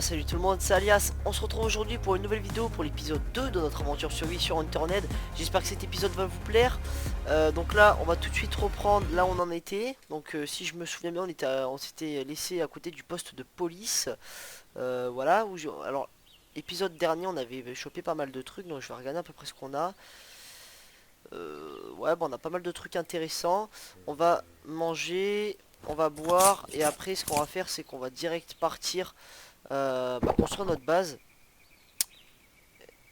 bah salut tout le monde, c'est Alias. On se retrouve aujourd'hui pour une nouvelle vidéo pour l'épisode 2 de notre aventure survie sur Internet. J'espère que cet épisode va vous plaire. Donc là on va tout de suite reprendre là où on en était. Donc si je me souviens bien on s'était laissé à côté du poste de police. Voilà alors épisode dernier on avait chopé pas mal de trucs. Donc je vais regarder à peu près ce qu'on a. Ouais, bon, on a pas mal de trucs intéressants. On va manger, on va boire, et après ce qu'on va faire c'est qu'on va direct partir construire notre base.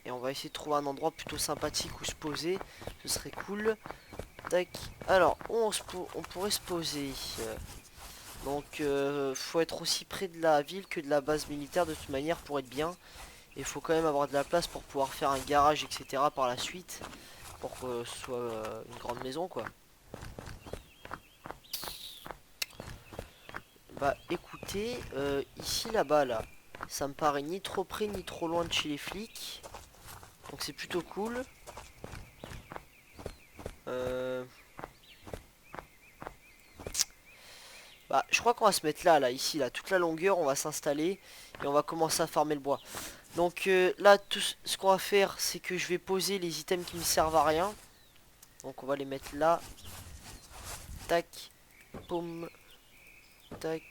Et on va essayer de trouver un endroit plutôt sympathique où se poser. Ce serait cool. Tac. Alors, où on pourrait se poser. Faut être aussi près de la ville que de la base militaire de toute manière pour être bien. Et il faut quand même avoir de la place pour pouvoir faire un garage, etc. par la suite. Pour que ce soit une grande maison, quoi. Bah écoutez, ici là-bas là, ça me paraît ni trop près ni trop loin de chez les flics. Donc c'est plutôt cool. Euh, Bah je crois qu'on va se mettre là, ici, là, toute la longueur, on va s'installer et on va commencer à farmer le bois. Donc là, tout ce qu'on va faire, c'est que je vais poser les items qui me servent à rien. Donc on va les mettre là. Tac, poum, tac,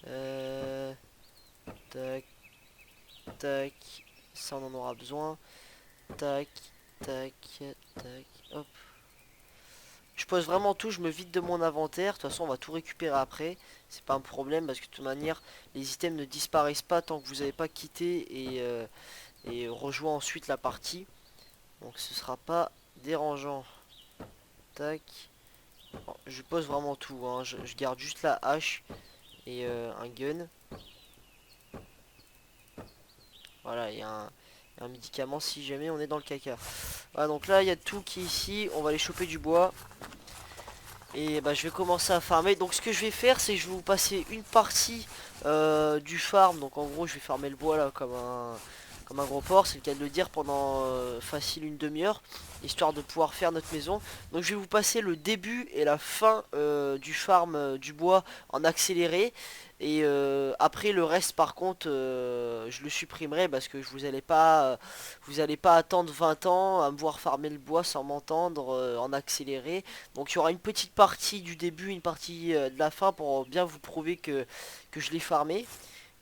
euh, tac, tac. Ça on en aura besoin. Tac, tac, tac, hop. Je pose vraiment tout, je me vide de mon inventaire. De toute façon, on va tout récupérer après. C'est pas un problème parce que de toute manière, les items ne disparaissent pas tant que vous n'avez pas quitté et rejoint ensuite la partie. Donc ce sera pas dérangeant. Tac. Bon, je pose vraiment tout, hein. Je garde juste la hache et un gun. Voilà, il y a un médicament si jamais on est dans le caca. Voilà, donc là, il y a tout qui est ici. On va aller choper du bois. Et bah je vais commencer à farmer. Donc ce que je vais faire c'est que je vais vous passer une partie du farm. Donc en gros je vais farmer le bois là comme un gros porc, c'est le cas de le dire, pendant facile une demi-heure, histoire de pouvoir faire notre maison. Donc je vais vous passer le début et la fin du farm du bois en accéléré. Et après le reste par contre je le supprimerai parce que vous allez pas attendre 20 ans à me voir farmer le bois sans m'entendre en accéléré. Donc il y aura une petite partie du début, une partie de la fin pour bien vous prouver que je l'ai farmé.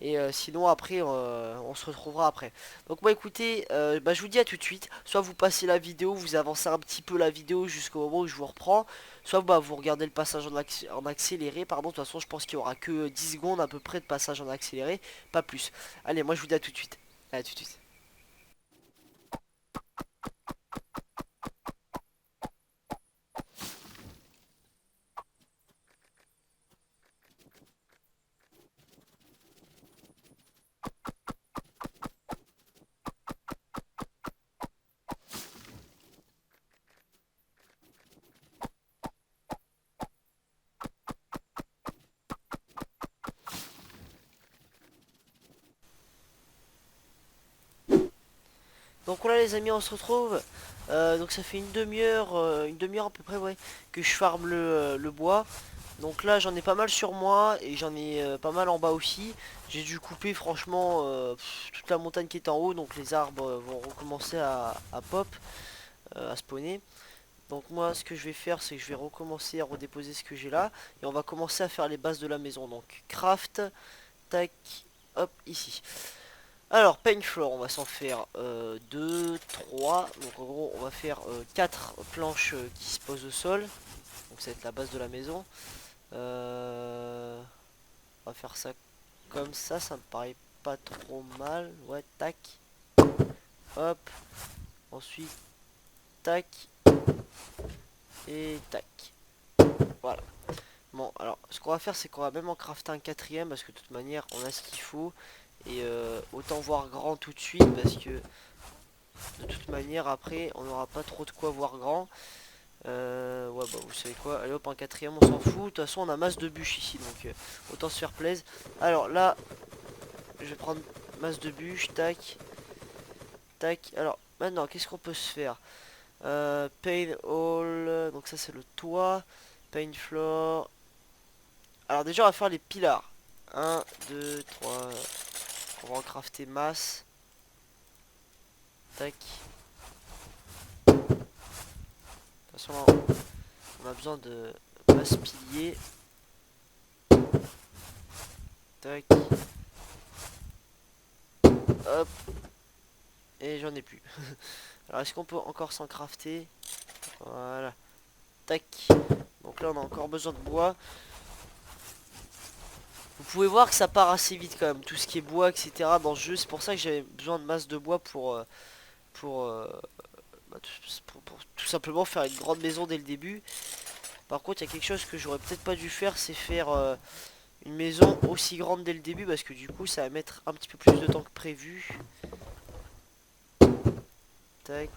Et sinon après on se retrouvera après. Donc moi écoutez, je vous dis à tout de suite. Soit vous passez la vidéo, vous avancez un petit peu la vidéo jusqu'au moment où je vous reprends. Soit vous regardez le passage en accéléré. Pardon, de toute façon je pense qu'il y aura que 10 secondes à peu près de passage en accéléré. Pas plus. Allez, moi je vous dis à tout de suite. À tout de suite. Donc voilà les amis, on se retrouve. Donc ça fait une demi-heure à peu près, ouais, que je farme le bois. Donc là j'en ai pas mal sur moi et j'en ai pas mal en bas aussi. J'ai dû couper franchement toute la montagne qui est en haut, donc les arbres vont recommencer à pop, à spawner. Donc moi ce que je vais faire c'est que je vais recommencer à redéposer ce que j'ai là. Et on va commencer à faire les bases de la maison. Donc craft, tac, hop, ici. Alors, paint floor, on va s'en faire 2, 3. Donc en gros, on va faire 4 planches qui se posent au sol. Donc ça va être la base de la maison. On va faire ça comme ça me paraît pas trop mal. Ouais, tac. Hop. Ensuite, tac. Et tac. Voilà. Bon, alors, ce qu'on va faire, c'est qu'on va même en crafter un quatrième. Parce que de toute manière, on a ce qu'il faut. Et autant voir grand tout de suite. Parce que de toute manière, après, on n'aura pas trop de quoi voir grand. Ouais, bah vous savez quoi, allez hop, un quatrième, on s'en fout. De toute façon, on a masse de bûches ici, donc autant se faire plaisir. Alors là, je vais prendre masse de bûches, tac, tac. Alors maintenant, qu'est-ce qu'on peut se faire? Paint hall, donc ça c'est le toit. Paint floor. Alors déjà, on va faire les pillars. Un 2 3 On va en crafter masse. Tac. De toute façon, on a besoin de masse pilier. Tac. Hop. Et j'en ai plus. Alors est-ce qu'on peut encore s'en crafter? Voilà. Tac. Donc là on a encore besoin de bois. Vous pouvez voir que ça part assez vite quand même. Tout ce qui est bois, etc. dans ce jeu. C'est pour ça que j'avais besoin de masse de bois pour, bah, pour tout simplement faire une grande maison dès le début. Par contre il y a quelque chose que j'aurais peut-être pas dû faire. C'est faire une maison aussi grande dès le début. Parce que du coup ça va mettre un petit peu plus de temps que prévu. Tac.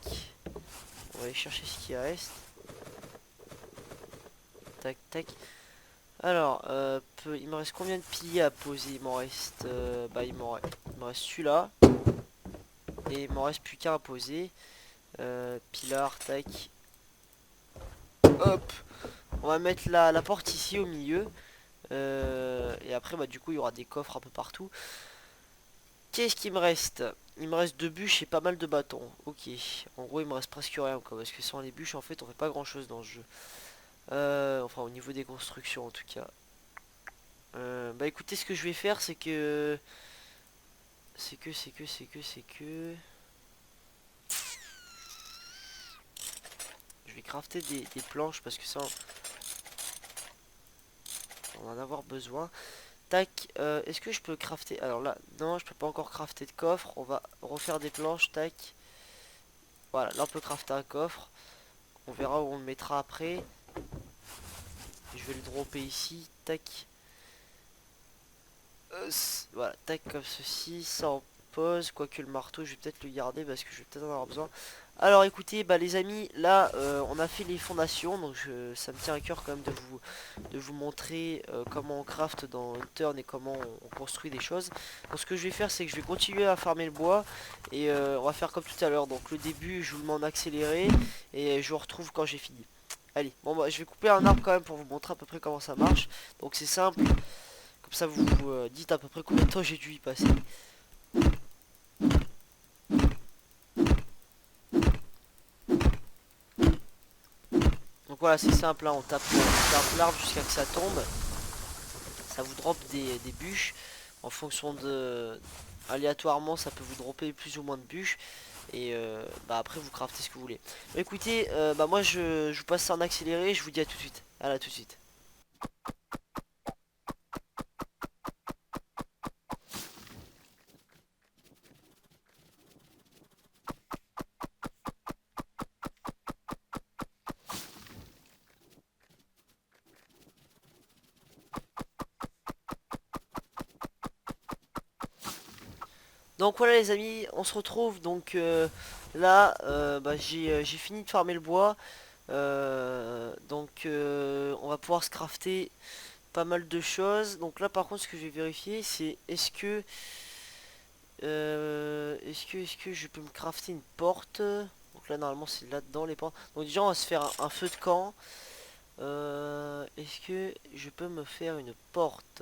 On va aller chercher ce qui reste. Tac, tac. Alors, il me reste combien de piliers à poser? Il m'en reste... bah, il me reste celui-là. Et il m'en reste plus qu'un à poser. Pilar, tac. Hop. On va mettre la porte ici au milieu. Et après, bah, du coup, il y aura des coffres un peu partout. Qu'est-ce qu'il me reste? Il me reste 2 bûches et pas mal de bâtons. Ok. En gros, il me reste presque rien, quoi. Parce que sans les bûches, en fait, on fait pas grand-chose dans ce jeu. Enfin, au niveau des constructions, en tout cas. Bah écoutez, ce que je vais faire, c'est que... Je vais crafter des planches parce que ça, on va en avoir besoin. Tac, est-ce que je peux crafter... Alors là, non, je peux pas encore crafter de coffre. On va refaire des planches, tac. Voilà, là on peut crafter un coffre. On verra où on le mettra après. Je vais le dropper ici, tac. Voilà, tac, comme ceci, ça en pose. Quoique le marteau, je vais peut-être le garder parce que je vais peut-être en avoir besoin. Alors écoutez, bah les amis, là on a fait les fondations, donc ça me tient à cœur quand même de vous montrer comment on craft dans Turn et comment on construit des choses. Donc ce que je vais faire, c'est que je vais continuer à farmer le bois et on va faire comme tout à l'heure. Donc le début, je vous le mets en accéléré et je vous retrouve quand j'ai fini. Allez, bon bah je vais couper un arbre quand même pour vous montrer à peu près comment ça marche. Donc c'est simple, comme ça vous dites à peu près combien de temps j'ai dû y passer. Donc voilà, c'est simple, là on tape l'arbre jusqu'à que ça tombe. Ça vous drop des bûches. En fonction de... Aléatoirement, ça peut vous dropper plus ou moins de bûches. Et bah après, vous craftez ce que vous voulez. Bah, écoutez, bah moi je vous passe ça en accéléré. Je vous dis à tout de suite. À là tout de suite. Donc voilà les amis, on se retrouve donc là, bah, j'ai fini de farmer le bois. On va pouvoir se crafter pas mal de choses. Donc là par contre ce que je vais vérifier c'est est-ce que je peux me crafter une porte. Donc là normalement c'est là-dedans les portes. Donc déjà on va se faire un feu de camp. Est-ce que je peux me faire une porte?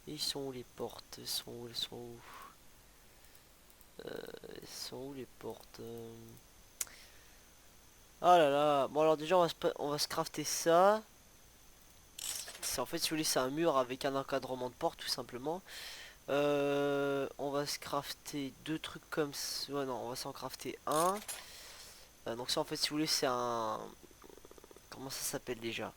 Ils sont où les portes? Elles sont où? Elles sont où les portes? Ah là là. Bon alors déjà on va se crafter ça. C'est en fait si vous voulez c'est un mur avec un encadrement de porte tout simplement. On va se crafter deux trucs comme ça. Ouais, non, on va s'en crafter un. Donc ça en fait si vous voulez c'est un... Comment ça s'appelle déjà?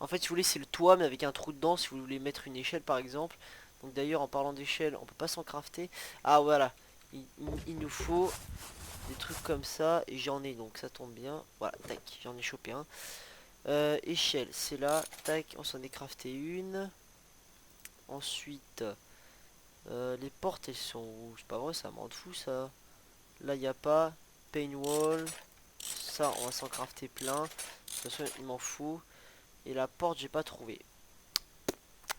En fait si vous voulez c'est le toit mais avec un trou dedans si vous voulez mettre une échelle par exemple. Donc d'ailleurs en parlant d'échelle on peut pas s'en crafter. Ah voilà. Il nous faut des trucs comme ça et j'en ai donc ça tombe bien. Voilà, tac, j'en ai chopé un. Échelle, c'est là, tac, on s'en est crafté une. Ensuite, les portes elles sont où? C'est pas vrai, ça me rend fou ça. Là, il n'y a pas. Paint wall. Ça, on va s'en crafter plein. De toute façon, il m'en faut. Et la porte, j'ai pas trouvé.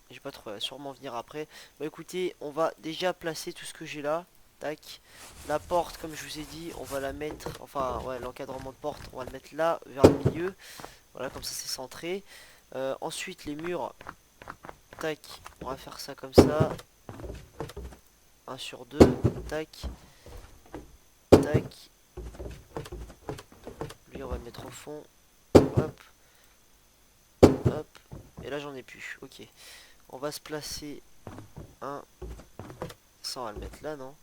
J'ai pas trouvé, elle va sûrement venir après. Bah écoutez, on va déjà placer tout ce que j'ai là. Tac. La porte, comme je vous ai dit, on va la mettre. Enfin, ouais, l'encadrement de porte, on va le mettre là, vers le milieu. Voilà, comme ça, c'est centré. Ensuite, les murs. Tac. On va faire ça comme ça. 1 sur 2. Tac. Tac. Lui on va le mettre au fond. Hop. Hop. Et là j'en ai plus. Ok. On va se placer un. Ça on va le mettre là, non?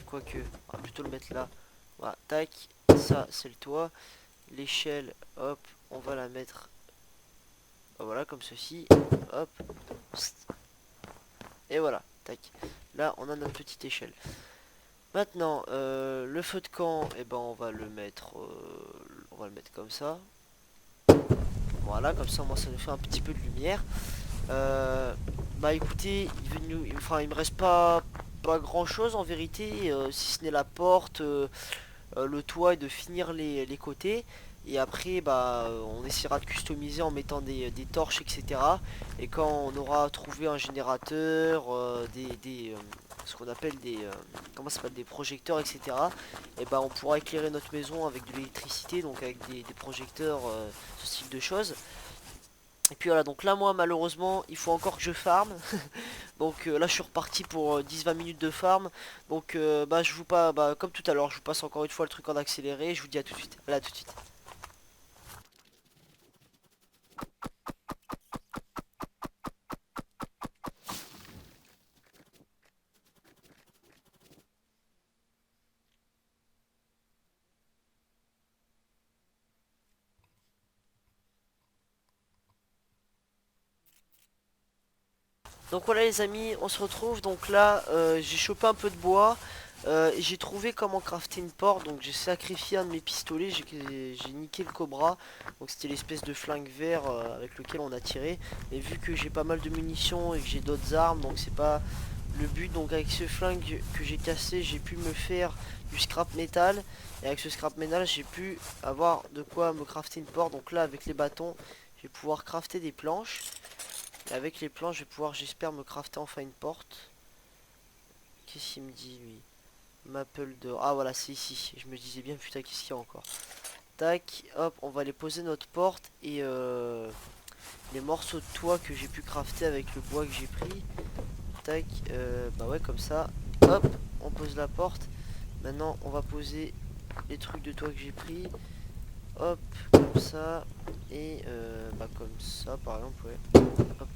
Quoique. On va plutôt le mettre là. Voilà. Tac. Ça c'est le toit. L'échelle. Hop. On va la mettre. Voilà, comme ceci. Hop. Et voilà. Tac. Là on a notre petite échelle. Maintenant, le feu de camp, eh ben, on va le mettre comme ça. Voilà, comme ça, moi, ça nous fait un petit peu de lumière. Bah, écoutez, il me reste pas grand chose en vérité, si ce n'est la porte, le toit et de finir les côtés. Et après, bah, on essaiera de customiser en mettant des torches, etc. Et quand on aura trouvé un générateur, ce qu'on appelle comment ça s'appelle, des projecteurs, etc. Et bah, on pourra éclairer notre maison avec de l'électricité, donc avec des projecteurs, ce style de choses. Et puis voilà, donc là moi malheureusement il faut encore que je farme. Donc là je suis reparti pour 10-20 minutes de farm. Donc bah je vous pas bah, comme tout à l'heure, je vous passe encore une fois le truc en accéléré. Je vous dis à tout de suite. Voilà, à tout de suite. Donc voilà les amis, on se retrouve. Donc là j'ai chopé un peu de bois. Et j'ai trouvé comment crafter une porte. Donc j'ai sacrifié un de mes pistolets. J'ai niqué le cobra. Donc c'était l'espèce de flingue vert avec lequel on a tiré. Et vu que j'ai pas mal de munitions et que j'ai d'autres armes, donc c'est pas le but. Donc avec ce flingue que j'ai cassé, j'ai pu me faire du scrap metal. Et avec ce scrap metal j'ai pu avoir de quoi me crafter une porte. Donc là avec les bâtons je vais pouvoir crafter des planches. Et avec les planches je vais pouvoir, j'espère, me crafter enfin une porte. Qu'est-ce qu'il me dit lui? Maple de... Ah voilà, c'est ici. Je me disais bien, putain, qu'est-ce qu'il y a encore? Tac, hop, on va aller poser notre porte. Et les morceaux de toit que j'ai pu crafter avec le bois que j'ai pris. Tac, bah ouais, comme ça. Hop, on pose la porte. Maintenant, on va poser les trucs de toit que j'ai pris. Hop, comme ça. Et bah comme ça, par exemple, ouais. Hop.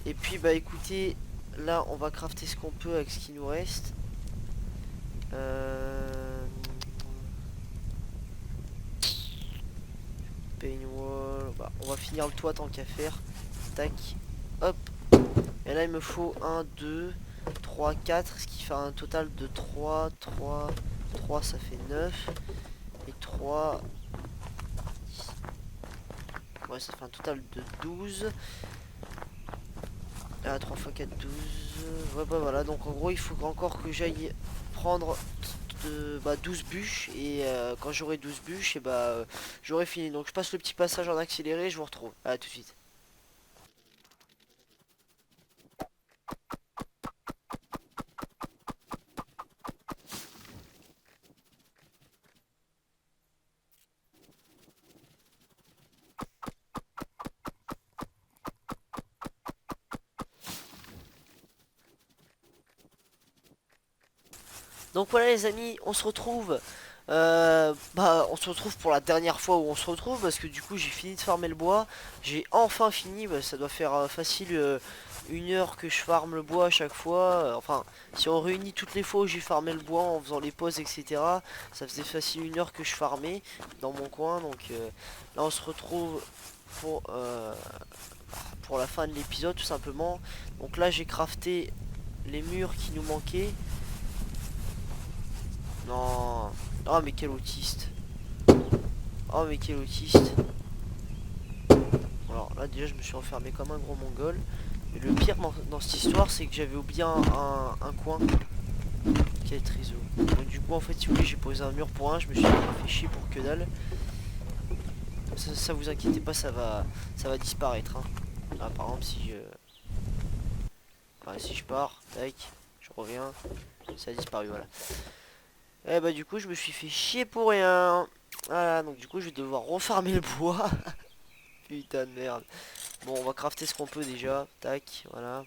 Et puis, bah écoutez, là, on va crafter ce qu'on peut avec ce qui nous reste. Paintwall, bah, on va finir le toit tant qu'à faire. Tac, hop. Et là il me faut 1, 2, 3, 4, ce qui fait un total de 3 ça fait 9. Et 3, ouais ça fait un total de 12. Ah, 3 x 4, 12. Ouais bah voilà, donc en gros il faut encore que j'aille prendre 12 bûches. Et quand j'aurai 12 bûches, et bah j'aurai fini. Donc je passe le petit passage en accéléré, je vous retrouve. À tout de suite. Donc voilà les amis, on se retrouve. Bah on se retrouve pour la dernière fois où on se retrouve, parce que du coup j'ai fini de farmer le bois. J'ai enfin fini, bah, ça doit faire facile 1 heure que je farme le bois à chaque fois. Enfin, si on réunit toutes les fois où j'ai farmé le bois en faisant les pauses, etc., ça faisait facile 1 heure que je farmais dans mon coin. Donc là on se retrouve pour, euh, pour la fin de l'épisode tout simplement. Donc là j'ai crafté les murs qui nous manquaient. Non. Oh mais quel autiste. Oh mais quel autiste. Alors là déjà je me suis enfermé comme un gros mongol. Et le pire dans cette histoire c'est que j'avais oublié un coin. Quel trésor. Donc du coup en fait si vous voulez j'ai posé un mur pour un. Je me suis fait chier pour que dalle. Ça vous inquiétez pas, ça va disparaître hein. Là, par exemple si je... Ouais, si je pars, tac, je reviens. Ça a disparu, voilà. Et bah du coup je me suis fait chier pour rien. Voilà, donc du coup je vais devoir refarmer le bois. Putain de merde. Bon on va crafter ce qu'on peut déjà. Tac, voilà.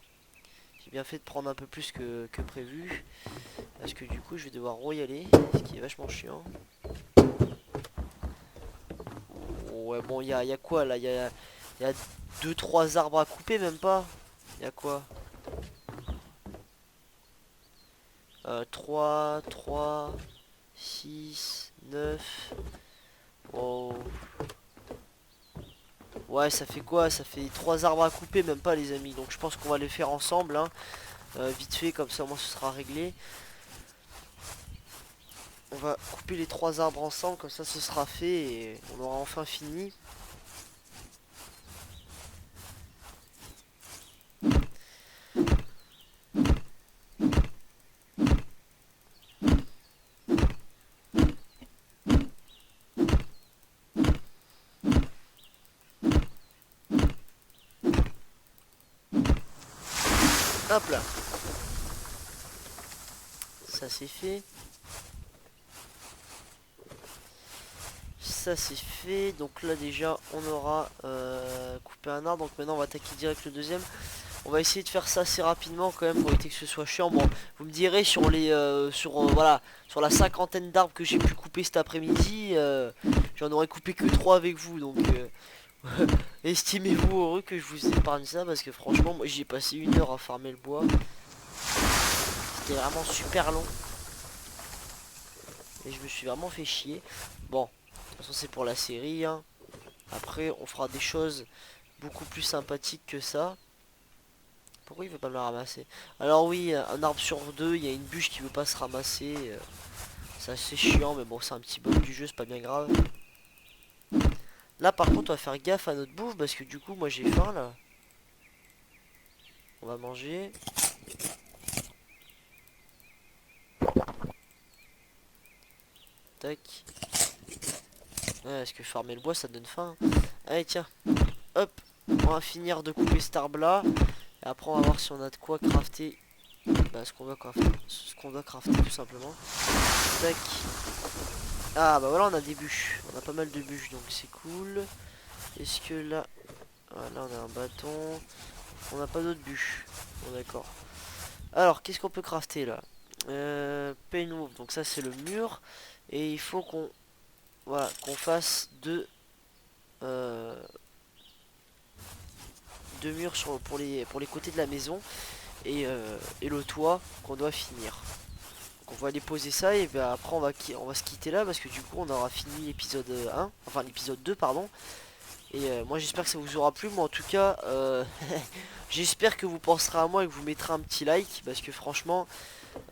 J'ai bien fait de prendre un peu plus que prévu. Parce que du coup je vais devoir y aller. Ce qui est vachement chiant. Ouais bon y a quoi là? Y a 2-3 arbres à couper, même pas. Y a quoi? 3, 3, 6, 9. Oh. Ouais, ça fait quoi? Ça fait 3 arbres à couper, même pas les amis. Donc je pense qu'on va les faire ensemble, hein. Vite fait, comme ça moi ce sera réglé. On va couper les 3 arbres ensemble, comme ça ce sera fait et on aura enfin fini. Hop là. Ça c'est fait. Ça c'est fait. Donc là déjà on aura coupé un arbre. Donc maintenant on va attaquer direct le deuxième. On va essayer de faire ça assez rapidement quand même pour éviter que ce soit chiant. Bon, vous me direz sur les voilà, sur la cinquantaine d'arbres que j'ai pu couper cet après-midi, j'en aurais coupé que 3 avec vous. Donc estimez-vous heureux que je vous épargne ça parce que franchement moi j'ai passé 1 heure à farmer le bois. C'était vraiment super long. Et je me suis vraiment fait chier. Bon, de toute façon c'est pour la série, hein. Après on fera des choses beaucoup plus sympathiques que ça. Pourquoi il veut pas me la ramasser? Alors oui, un arbre sur 2, il y a une bûche qui veut pas se ramasser. C'est assez chiant, mais bon, c'est un petit bug du jeu, c'est pas bien grave. Là par contre on va faire gaffe à notre bouffe parce que du coup moi j'ai faim là. On va manger. Tac. Ouais, est-ce que farmer le bois ça donne faim? Allez tiens. Hop. On va finir de couper cet arbre là. Et après on va voir si on a de quoi crafter. Bah ce qu'on doit crafter. Ce qu'on doit crafter tout simplement. Tac. Ah bah voilà on a des bûches. On a pas mal de bûches donc c'est cool. Est-ce que là... Voilà on a un bâton. On n'a pas d'autres bûches. Bon d'accord. Alors qu'est-ce qu'on peut crafter là? Pane Wolf, donc ça c'est le mur. Et il faut qu'on... Voilà, qu'on fasse euh, deux murs pour les côtés de la maison. Et le toit qu'on doit finir. Donc on va aller poser ça et ben après on va se quitter là parce que du coup on aura fini l'épisode 1, enfin l'épisode 2 pardon. Et moi j'espère que ça vous aura plu, moi en tout cas j'espère que vous penserez à moi et que vous mettrez un petit like parce que franchement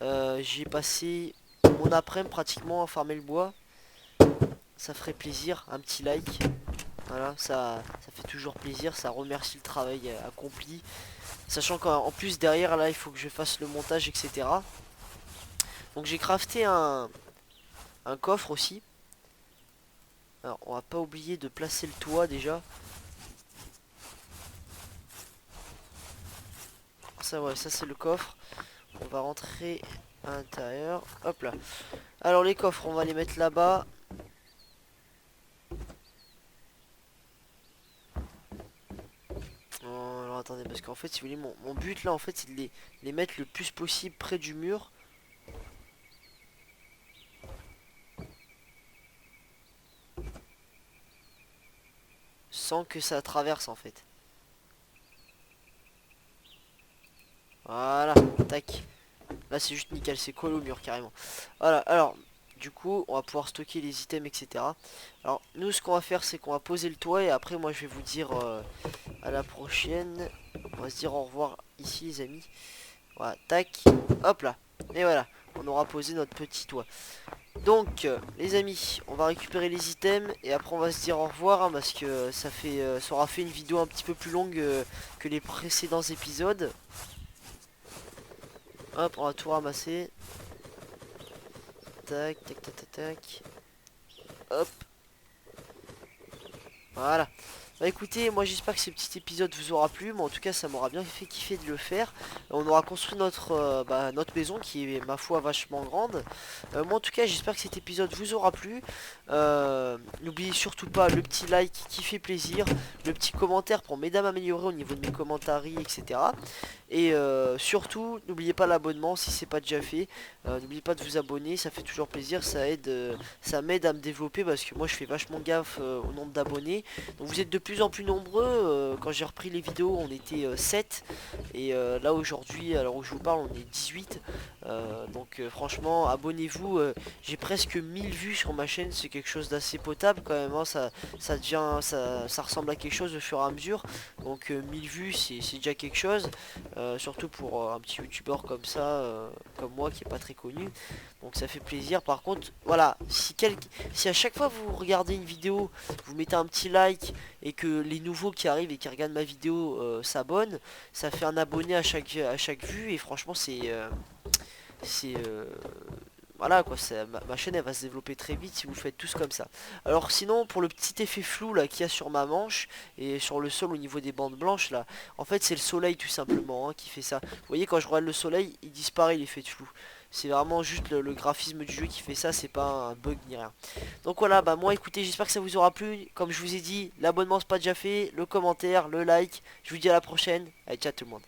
j'ai passé mon après-midi pratiquement à farmer le bois. Ça ferait plaisir, un petit like. Voilà, ça fait toujours plaisir, ça remercie le travail accompli. Sachant qu'en plus derrière là il faut que je fasse le montage etc. Donc j'ai crafté un coffre aussi. Alors on va pas oublier de placer le toit déjà. Ça ouais, ça c'est le coffre. On va rentrer à l'intérieur. Hop là. Alors les coffres on va les mettre là-bas. Alors attendez parce qu'en fait si vous voulez mon but là en fait c'est de les mettre le plus possible près du mur. Sans que ça traverse en fait. Voilà, tac. Là c'est juste nickel, c'est collé au mur carrément. Voilà, alors du coup on va pouvoir stocker les items etc. Alors nous ce qu'on va faire c'est qu'on va poser le toit et après moi je vais vous dire à la prochaine. On va se dire au revoir ici les amis. Voilà, tac, hop là. Et voilà, on aura posé notre petit toit. Donc les amis, on va récupérer les items et après on va se dire au revoir hein, parce que ça aura fait une vidéo un petit peu plus longue que les précédents épisodes. Hop, on va tout ramasser. Tac, tac, tac, tac, tac. Hop. Voilà. Bah écoutez, moi j'espère que ce petit épisode vous aura plu. Mais en tout cas, ça m'aura bien fait kiffer de le faire. on aura construit notre maison qui est ma foi vachement grande. Moi en tout cas j'espère que cet épisode vous aura plu. N'oubliez surtout pas le petit like qui fait plaisir, le petit commentaire pour m'aider à m'améliorer au niveau de mes commentaires, etc. Et surtout n'oubliez pas l'abonnement si c'est pas déjà fait. N'oubliez pas de vous abonner, ça fait toujours plaisir, ça m'aide à me développer parce que moi je fais vachement gaffe au nombre d'abonnés. Donc vous êtes de plus en plus nombreux. Quand j'ai repris les vidéos on était 7 et là aujourd'hui à l'heure où je vous parle on est 18. Donc franchement abonnez-vous. J'ai presque 1000 vues sur ma chaîne, c'est quelque chose d'assez potable quand même, hein. Ça ressemble à quelque chose au fur et à mesure. Donc 1000 vues c'est déjà quelque chose. Surtout pour un petit youtubeur comme ça, comme moi qui est pas très connu. Donc ça fait plaisir. Par contre voilà, si à chaque fois vous regardez une vidéo, vous mettez un petit like et que les nouveaux qui arrivent et qui regardent ma vidéo s'abonnent, ça fait un abonné à chaque vue. Et franchement c'est voilà quoi, ma chaîne elle va se développer très vite si vous faites tous comme ça. Alors sinon pour le petit effet flou là qu'il y a sur ma manche et sur le sol au niveau des bandes blanches là, en fait c'est le soleil tout simplement, hein, qui fait ça. Vous voyez quand je regarde le soleil il disparaît l'effet de flou. C'est vraiment juste le graphisme du jeu qui fait ça, c'est pas un bug ni rien. Donc voilà, bah moi écoutez, j'espère que ça vous aura plu. Comme je vous ai dit, l'abonnement c'est pas déjà fait, le commentaire, le like. Je vous dis à la prochaine. Allez, ciao tout le monde.